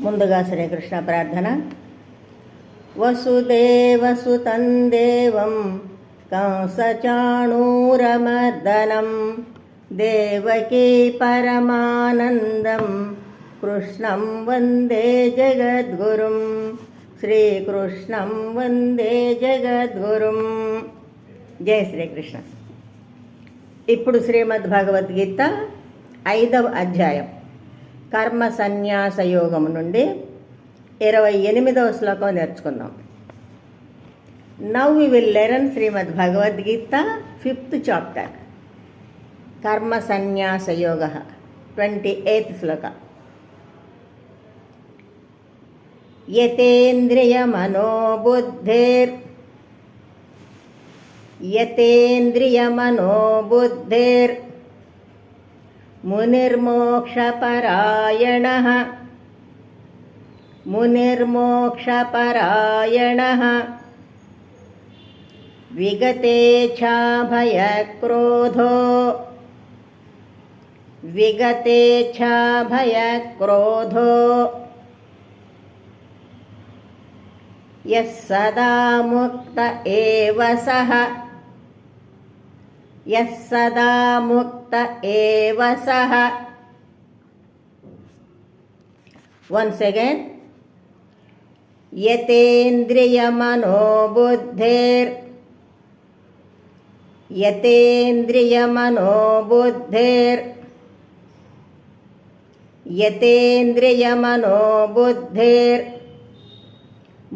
ముందుగా శ్రీకృష్ణ ప్రార్థన. వసుదేవసుతం దేవం కంసచాణూరమర్దనం దేవకీ పరమానందం కృష్ణం వందే జగద్గురుం శ్రీకృష్ణం వందే జగద్గురుం. జై శ్రీకృష్ణ. ఇప్పుడు శ్రీమద్ భగవద్గీత 5వ అధ్యాయం కర్మ సన్యాస యోగము నుండి 28వ శ్లోకం నేర్చుకుందాం. Now we will learn Shrimad Bhagavad Gita 5th chapter Karma Sanyasa yoga 28th శ్లోక. యతేంద్రియమనోబుద్ధేర్ మునిర్మోక్షపరాయణః విగతేచ్ఛాభయక్రోధో యస్సదా ముక్త ఏవ సః. Once again. యతేంద్రియమనోబుద్ధేర్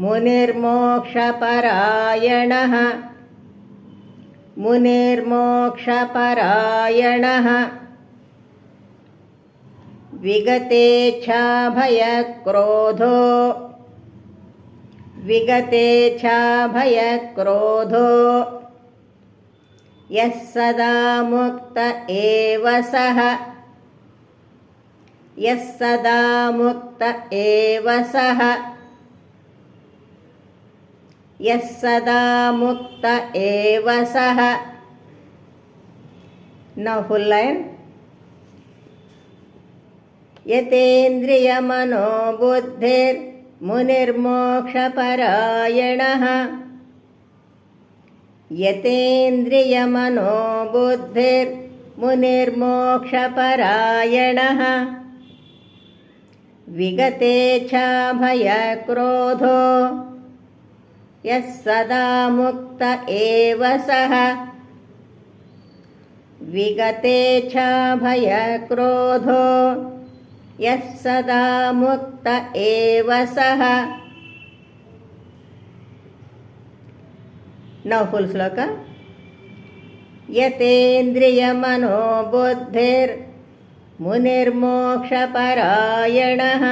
మునిర్మోక్షపరాయణః విగతేచ్ఛాభయక్రోధో యస్సదా ముక్త ఏవ సః. Now full line. యతేంద్రియమనోబుద్ధేర్ మునిర్మోక్షపరాయణః విగతేచ్ఛాభయక్రోధో యస్సదా ముక్త ఏవ సః. విగతేచ్ఛాభయక్రోధో యస్సదా ముక్త ఏవ సః. నౌ ఫుల్ శ్లోక. యతేంద్రియమనోబుద్ధేర్ మునిర్మోక్షపరాయణః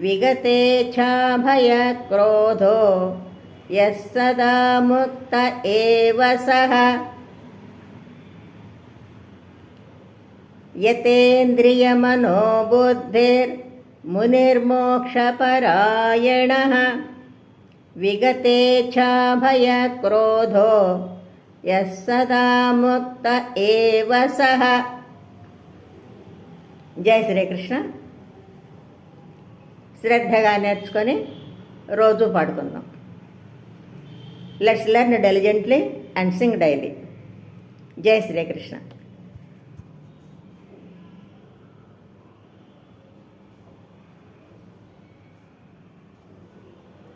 విగతేచ్ఛాభయక్రోధో యస్సదా ముక్త ఏవ సః. యతేంద్రియమనోబుద్ధేర్ మునిర్మోక్షపరాయణః విగతేచ్ఛాభయక్రోధో యస్సదా ముక్త ఏవ సః. జై శ్రీకృష్ణ. శ్రద్ధగా నేర్చుకొని రోజు పాడుకుందాం. Let's learn diligently and sing daily. జై శ్రీకృష్ణ.